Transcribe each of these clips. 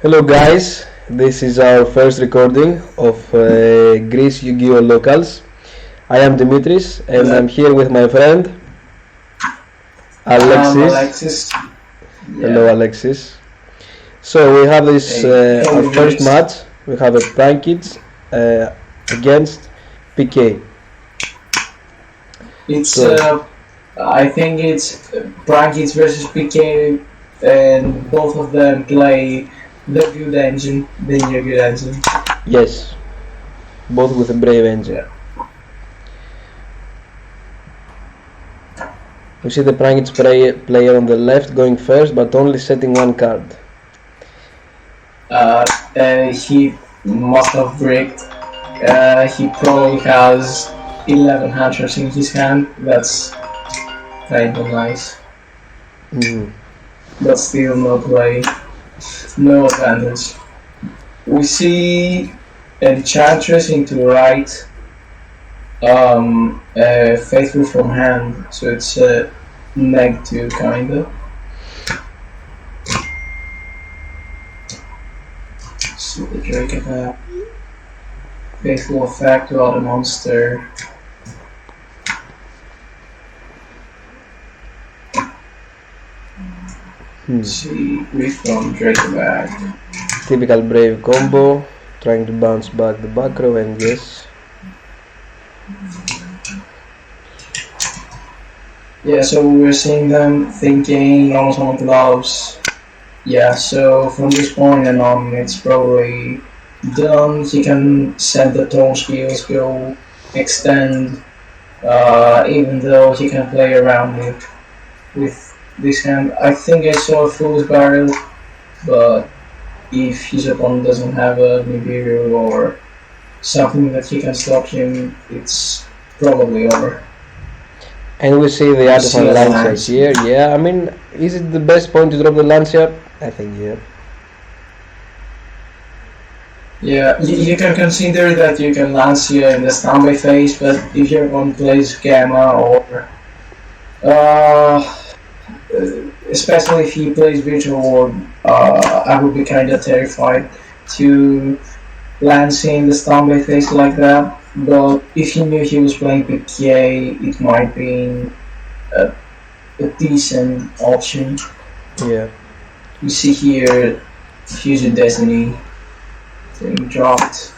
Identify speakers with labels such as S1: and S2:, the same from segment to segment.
S1: Hello guys, this is our first recording of Greece Yu-Gi-Oh! Locals. I am Dimitris and
S2: Hello.
S1: I'm here with my friend Alexis.
S2: Alexis.
S1: Hello
S2: Yeah.
S1: Alexis. So we have this
S2: Hey
S1: our first
S2: Dimitris.
S1: match. We have a Prankits against PK.
S2: It's
S1: So
S2: I think it's Brankits versus PK, and both of them play the good engine, the new good engine.
S1: yes, both with a Brave engine.
S2: Yeah.
S1: We see the Prankits player on the left going first, but only setting one card.
S2: He must have bricked. He probably has 11 hunters in his hand. That's kind of nice,
S1: Mm-hmm.
S2: but still no play, no advantage. We see Enchantress into right, Faithful from hand, so it's a -2 kinda. So the Drake effect, Faithful effect without a monster. See, Refund Drake effect.
S1: Typical Brave combo, trying to bounce back the back row, and yes.
S2: Yeah, so we're seeing them thinking almost on gloves. Yeah, so from this point and on, it's probably done. He can send the tone skills, go extend, even though he can play around it with this hand. I think I saw a fool's barrel, but if his opponent doesn't have an Imperial or something that he can stop him, it's probably over.
S1: And we see the
S2: See
S1: Artisan
S2: a
S1: Lancia
S2: lance.
S1: here. Yeah, I mean, is it the best point to drop the Lancia? I think yeah.
S2: Yeah, you can consider that you can Lancia in the standby phase, but if your opponent plays Gamma or especially if he plays Virtual Ward, I would be kind of terrified to Lancia in the standby phase like that. But if he knew he was playing PK, it might be a decent option.
S1: Yeah.
S2: You see here, Fusion Destiny being dropped.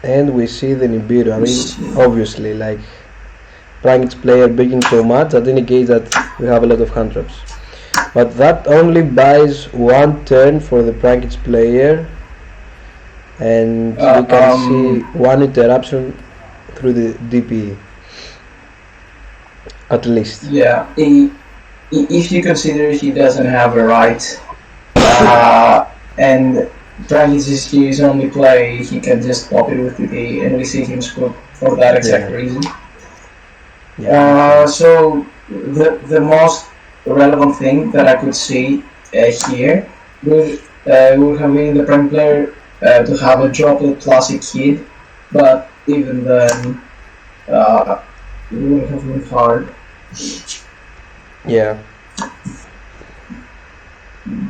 S1: And we see the Nibiru. I mean, obviously, like ranked player breaking so much that indicates that we have a lot of hand traps. But that only buys one turn for the Prankits player, and we can see one interruption through the DPE. At least.
S2: Yeah, if you consider he doesn't have a right, and Prankits is his only play, he can just pop it with DPE, and we see him scoop for that exact reason.
S1: Yeah.
S2: So the most relevant thing that I could see here would have been the prank player to have a droplet plus a kid, but even then, it would have been hard.
S1: Yeah.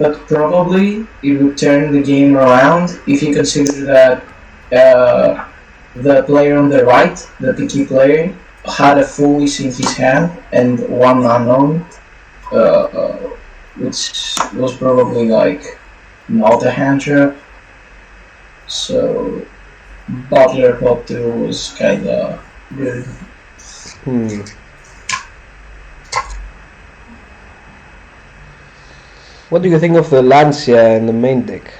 S2: But probably it would turn the game around if you consider that the player on the right, the PK player, had a foolish in his hand and one unknown, which was probably like not a hand trap. So Butler Pop 2 was kinda good.
S1: What do you think of the Lancia in the main deck?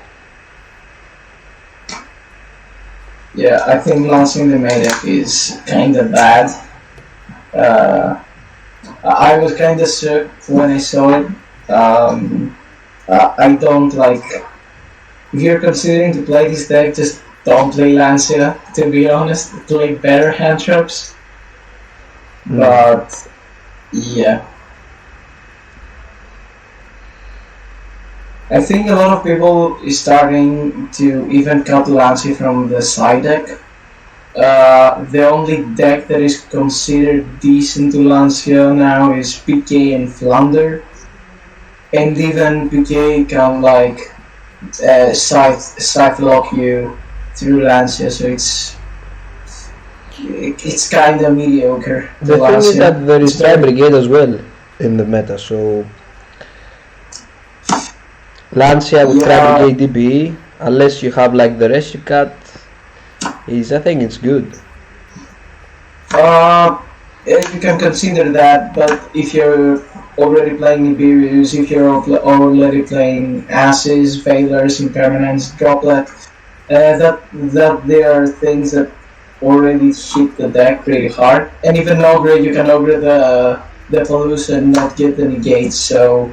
S2: Yeah, I think Lancia in the main deck is kinda bad. I was kinda shook when I saw it. I don't like. If you're considering to play this deck, just don't play Lancia, to be honest. Play better hand traps. But yeah. I think a lot of people is starting to even cut Lancia from the side deck. The only deck that is considered decent to Lancia now is PK and Flounder, and even PK can like scythe lock you through Lancia, so it's kind of mediocre.
S1: The thing is that there is Tri Brigade as well in the meta, so Lancia with Tri Brigade DPE, unless you have like the Rescue Cat, I think it's good.
S2: You can consider that, but if you're already playing Imperials, if you're already playing Asses, Veilers, Impermanence, Droplet, that there are things that already hit the deck pretty hard. And even Ogre, you can Ogre the Palooza and not get the negates, so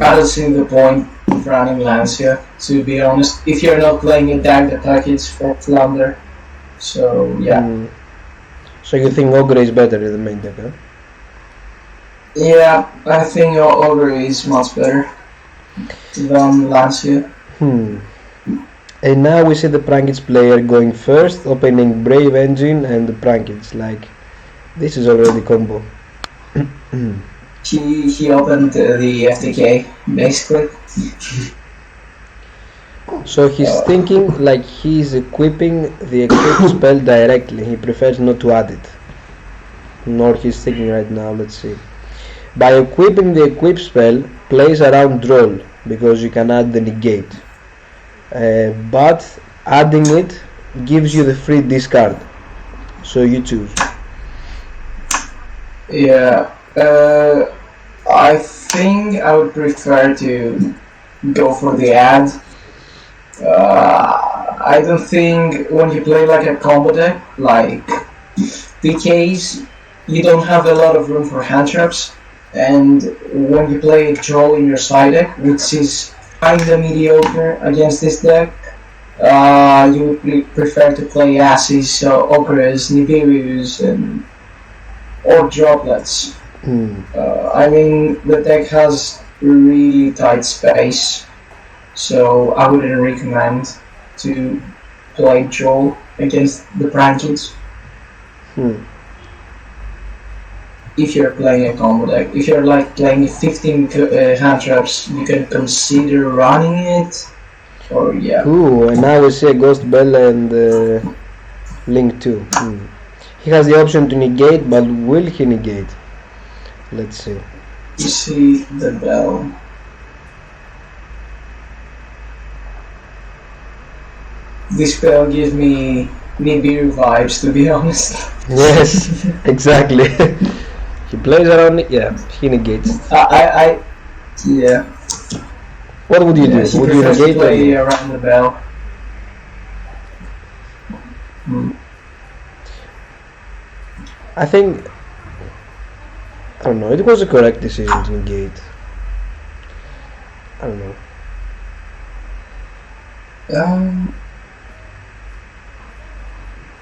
S2: I don't see the point of running Lancia, to be honest, if you're not playing a deck the package for Flounder. So, yeah.
S1: So you think Ogre is better in the main deck, huh?
S2: Yeah, I think Ogre is much better than Lancia.
S1: And now we see the Prankage player going first, opening Brave Engine and the Prankage. Like, this is already combo.
S2: He opened the FTK, basically.
S1: So he's thinking like he's equipping the equip spell directly. He prefers not to add it. Nor he's thinking right now, let's see. By equipping the equip spell, plays around Droll, because you can add the negate. But adding it gives you the free discard. So you choose.
S2: Yeah. I think I would prefer to go for the ad. I don't think when you play like a combo deck, like PKs, you don't have a lot of room for hand traps, and when you play a Troll in your side deck, which is kinda mediocre against this deck, you would prefer to play Asses, Ogres, Nibirius, or Droplets. I mean, the deck has really tight space, so I wouldn't recommend to play Troll against the Prankage. If you're playing a combo deck. If you're like playing 15 hand traps, you can consider running it, or yeah.
S1: Ooh, and now we see a Ghost Bell and Link 2. He has the option to negate, but will he negate? Let's see.
S2: You see the bell. This spell gives me Nibiru vibes, to be honest.
S1: Yes, exactly. He plays around it, yeah, he negates.
S2: Yeah.
S1: What would you do? Would you negate
S2: play around the bell?
S1: I think, I don't know, it was a correct decision to negate. I don't know.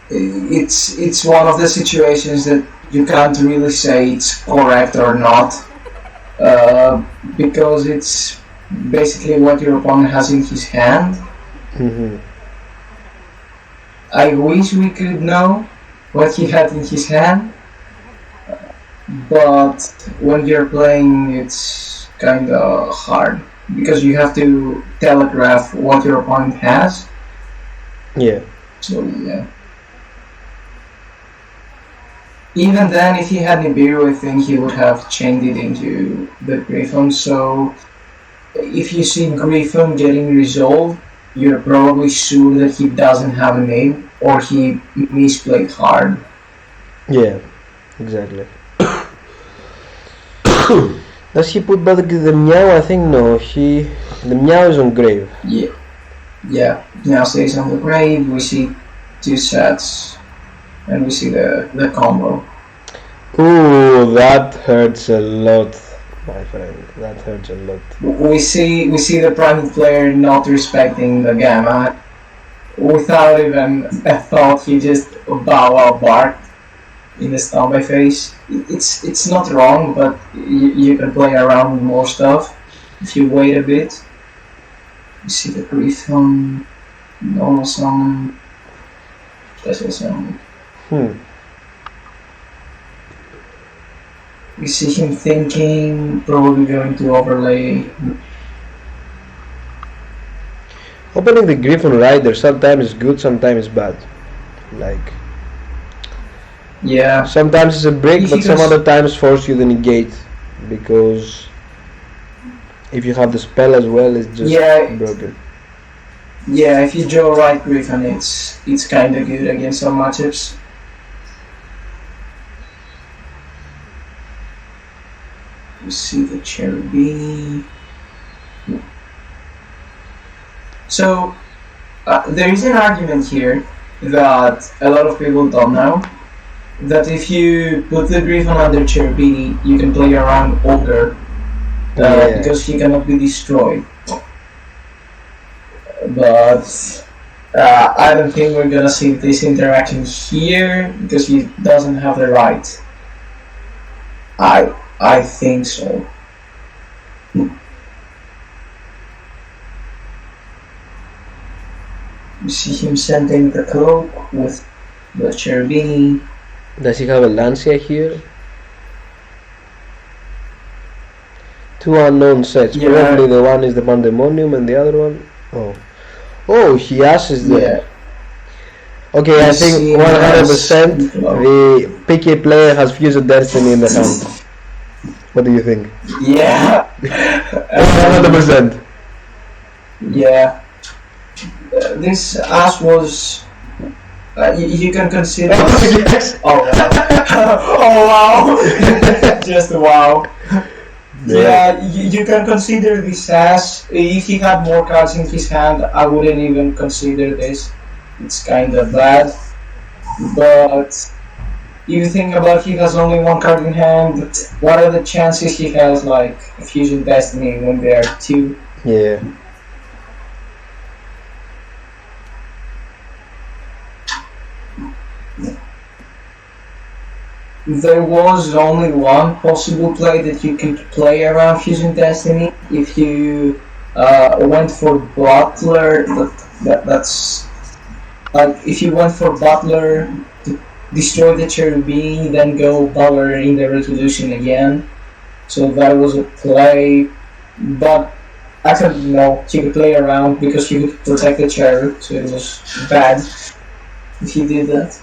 S2: It's one of the situations that you can't really say it's correct or not, because it's basically what your opponent has in his hand. I wish we could know what he had in his hand, but when you're playing it's kinda hard, because you have to telegraph what your opponent has.
S1: Yeah.
S2: So yeah. Even then, if he had Nibiru, I think he would have chained it into the Griffon. So if you see Griffon getting resolved, you're probably sure that he doesn't have a name, or he misplayed hard.
S1: Yeah, exactly. Does he put back the Meow? I think no. The Meow is on grave.
S2: Yeah. Now stays on the grave. We see 2 sets, and we see the combo.
S1: Ooh, that hurts a lot, my friend. That hurts a lot.
S2: We see the prime player not respecting the gamma. Without even a thought, he just bow barked in the standby phase. It's not wrong, but you can play around with more stuff if you wait a bit. You see the Griffon, normal summon. This is
S1: Hmm.
S2: You see him thinking, probably going to overlay.
S1: Opening the Griffin Rider sometimes is good, sometimes bad. Like
S2: Yeah.
S1: sometimes it's a brick,
S2: If
S1: but
S2: you
S1: some
S2: can,
S1: other times force you to negate because if you have the spell as well, it's just
S2: yeah,
S1: broken.
S2: yeah. If you draw right Griffin, it's kind of good against some matchups. You see the cherubini. So there is an argument here that a lot of people don't know that if you put the Griffin under cherubini, you can play around Ogre
S1: Yeah.
S2: because he cannot be destroyed. But I don't think we're gonna see this interaction here because he doesn't have the right. I think so. You see him sending the cloak with the cherubini.
S1: Does he have a Lancia here? Two unknown sets.
S2: Yeah.
S1: Probably the one is the Pandemonium and the other one. Oh, he ashes there.
S2: Yeah.
S1: Okay, I
S2: You
S1: think
S2: see
S1: 100%
S2: him as-
S1: the PK player has fused Destiny in the hand. What do you think?
S2: Yeah.
S1: 100%.
S2: Yeah. This ass was. You can consider.
S1: Yes.
S2: Oh wow! Oh wow! Just wow! Yeah, you can consider this as if he had more cards in his hand. I wouldn't even consider this. It's kind of bad, but you think about he has only one card in hand. What are the chances he has like a Fusion Destiny when there are two?
S1: Yeah.
S2: There was only one possible play that you could play around Fusion Destiny. If you went for Butler, that's like if you went for Butler to destroy the Cherubini, then go Butler in the resolution again. So that was a play, but actually no, you could play around because you could protect the Cherub, so it was bad if you did that.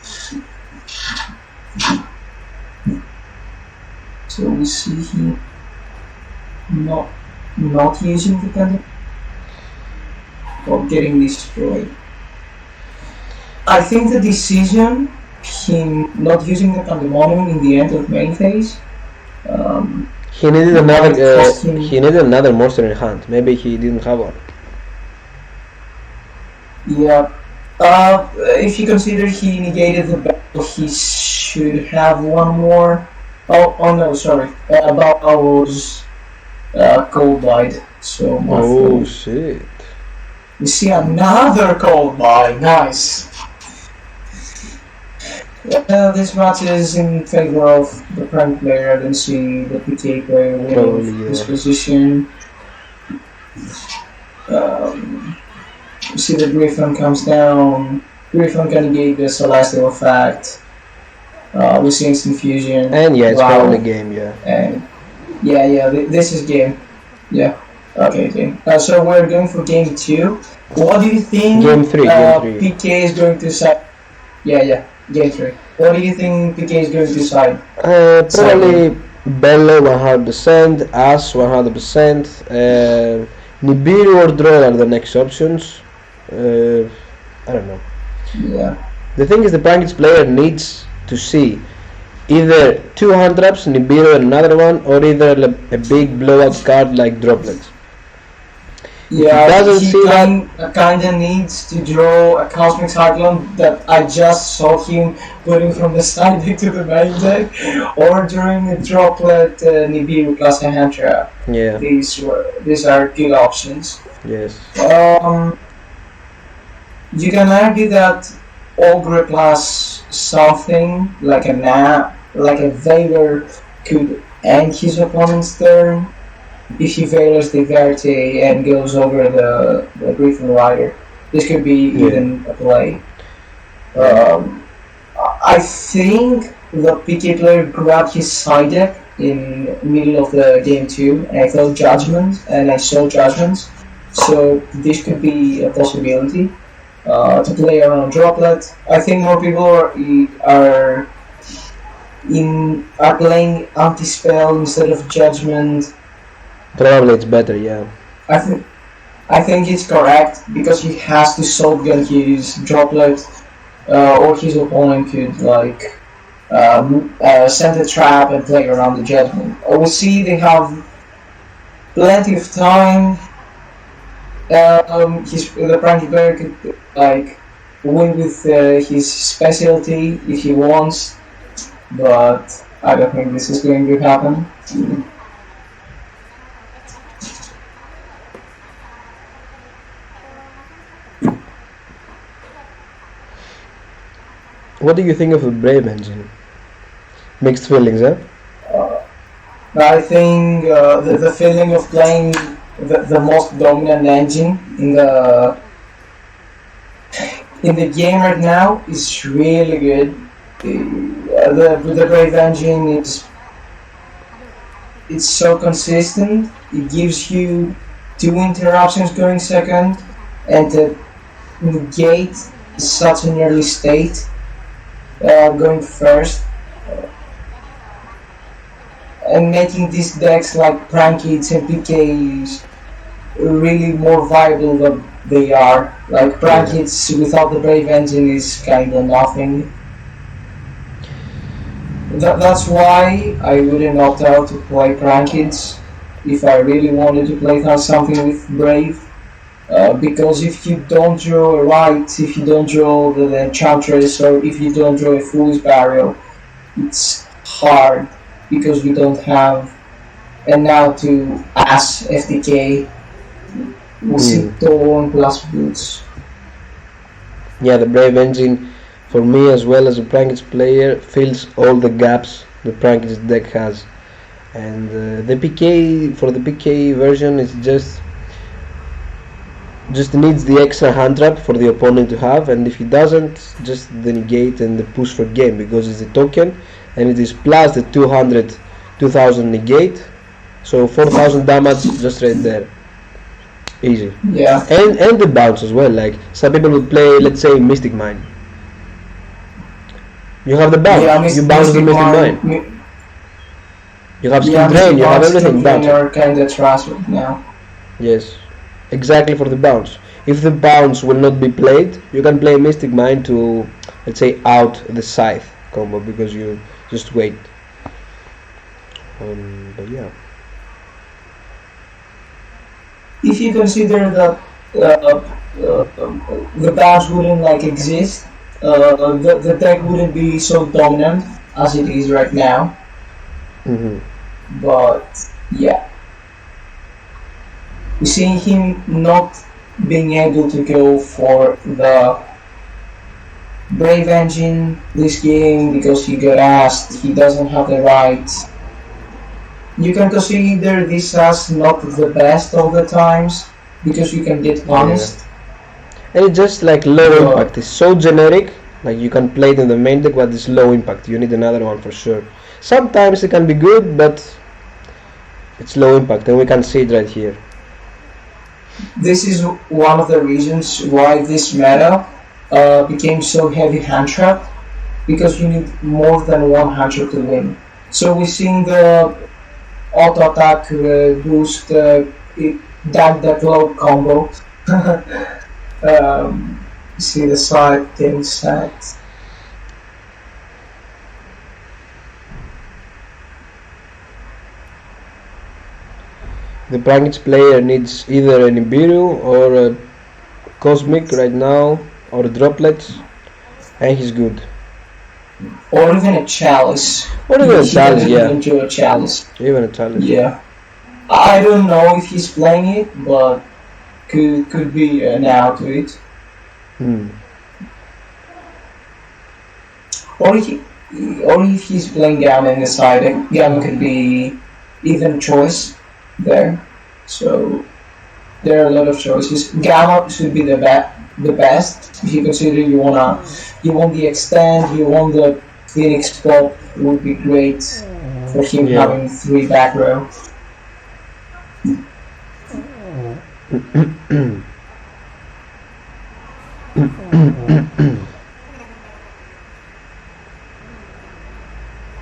S2: So we see him not using the pendant or getting destroyed. I think the decision, him not using the pandemonium in the end of main phase,
S1: He needed
S2: might cost him.
S1: he needed another monster in hand. Maybe he didn't have one.
S2: Yeah. If you consider he negated the battle, he should have one more. Oh no, sorry. Bao was cold light, so my
S1: Oh
S2: fault.
S1: shit.
S2: We see another cold buy. Nice. This match is in favor of the prank player. I don't see the PK player winning
S1: Probably,
S2: this
S1: yeah.
S2: position. You see the Griffin comes down. Griffin can negate the Celestial effect. We see instant fusion.
S1: And yeah, it's
S2: Wow.
S1: probably game, yeah.
S2: And yeah, this is game. Yeah. Okay, game. So we're going for game 2. What do you think?
S1: Game three.
S2: PK is going to side. Yeah. Game 3. What do you think PK is going to side?
S1: Probably bellow 100%, ass 100%, Nibiru or draw are the next options. I don't know.
S2: Yeah.
S1: The thing is, the Prankets player needs to see either 2 hand traps, Nibiru and another one, or either a big blowout card like droplets.
S2: Yeah,
S1: doesn't
S2: he
S1: see
S2: kinda needs to draw a Cosmic Cyclone that I just saw him putting from the side deck to the main deck, or during a droplet Nibiru plus a hand trap.
S1: Yeah,
S2: These are good options.
S1: yes.
S2: You can argue that Ogre plus something like a Veiler could end his opponent's turn if he Veilers the Verte and goes over the Griffin Rider. This could be even a play.
S1: Yeah.
S2: I think the PK player grabbed his side deck in middle of the game too, and I felt judgment, and I saw judgments. So this could be a possibility to play around droplet. I think more people are playing anti spell instead of judgment.
S1: Probably it's better. Yeah.
S2: I think I think it's correct because he has to shotgun his droplet, or his opponent could send a trap and play around the judgment. We see they have plenty of time. The Pranky player could win with his specialty if he wants, but I don't think this is going to happen.
S1: What do you think of the Brave engine? Mixed feelings, huh?
S2: I think the feeling of playing the most dominant engine in the game right now is really good. The Brave engine it's so consistent. It gives you two interruptions going second, and to negate such an early state going first, and making these decks like Prankits and PKs really more viable than they are. Like Prankits without the Brave engine is kind of nothing. That's why I wouldn't opt out to play Prankits if I really wanted to play something with Brave. Because if you don't draw a right, if you don't draw the Enchantress, or if you don't draw a Fool's Barrier, it's hard because we don't have. And now to Ass FTK, we see Thorn plus Boots.
S1: Yeah, the Brave engine, for me as well as a Prankage player, fills all the gaps the Prankage deck has. And the PK, for the PK version, it's just needs the extra hand trap for the opponent to have, and if he doesn't, just the negate and the push for game, because it's a token and it is plus the 2000 negate, so 4000 damage just right there, easy.
S2: Yeah.
S1: And the bounce as well. Like some people would play, let's say, Mystic Mine. You have the bounce.
S2: Yeah,
S1: you bounce the Mystic Mine. You have skill drain. You have everything. Bounce.
S2: You're kind of transferred now.
S1: Yes. Exactly for the bounce. If the bounce will not be played, you can play Mystic Mine to, let's say, out the Scythe combo, because you just wait. But yeah.
S2: If you consider that the bounce wouldn't exist, the deck wouldn't be so dominant as it is right now. But yeah. We see him not being able to go for the Brave engine this game because he got asked, he doesn't have the rights. You can consider this as not the best all the times because you can get punished.
S1: And it's just like low impact. It's so generic, like you can play it in the main deck, but it's low impact. You need another one for sure. Sometimes it can be good, but it's low impact, and we can see it right here.
S2: This is one of the reasons why this meta became so heavy hand trap, because you need more than one hand trap to win. So we're seeing the auto attack boost that low combo. See the side getting stacked.
S1: The Prankage player needs either an Nibiru or a Cosmic right now, or droplets, and he's good.
S2: Or even a Chalice.
S1: Or even a Chalice, yeah.
S2: Even do a Chalice.
S1: Even a Chalice.
S2: Yeah. I don't know if he's playing it, but could be now to it. Or if he's playing Gamma in the side, Gamma could be even choice there. So there are a lot of choices. Gamma should be the the best. If you consider you want the extend, you want the Phoenix pop, would be great for him
S1: Yeah.
S2: having 3 back row.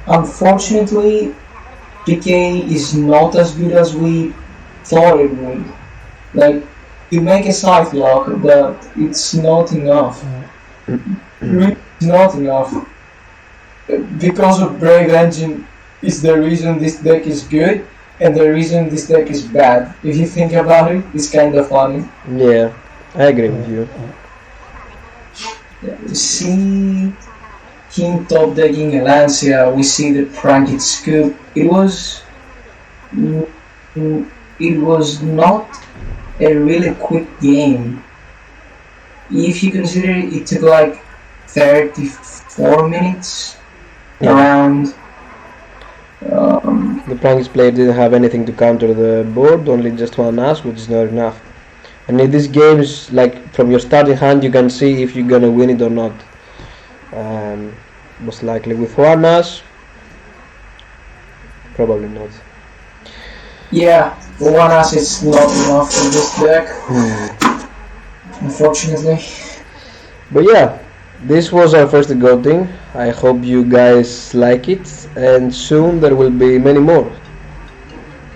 S2: Unfortunately, PK is not as good as we thought it would. Like, you make a side lock, but it's not enough. It's not enough. Because of Brave Engine is the reason this deck is good, and the reason this deck is bad. If you think about it, it's kind of funny.
S1: Yeah, I agree with you.
S2: We see him top decking Elancia, we see the Pranked Scoop. It was not a really quick game. If you consider it took like 34 minutes around.
S1: The Prank's player didn't have anything to counter the board, only just one ass, which is not enough. And in these games, like from your starting hand, you can see if you're gonna win it or not. Most likely with one ass, probably not.
S2: Yeah, one ass is not enough for this deck, unfortunately.
S1: But yeah, this was our first goating. I hope you guys like it, and soon there will be many more.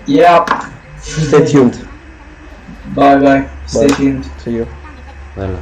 S2: Yeah.
S1: Stay tuned.
S2: Bye bye. Stay tuned.
S1: See you.
S3: Bella.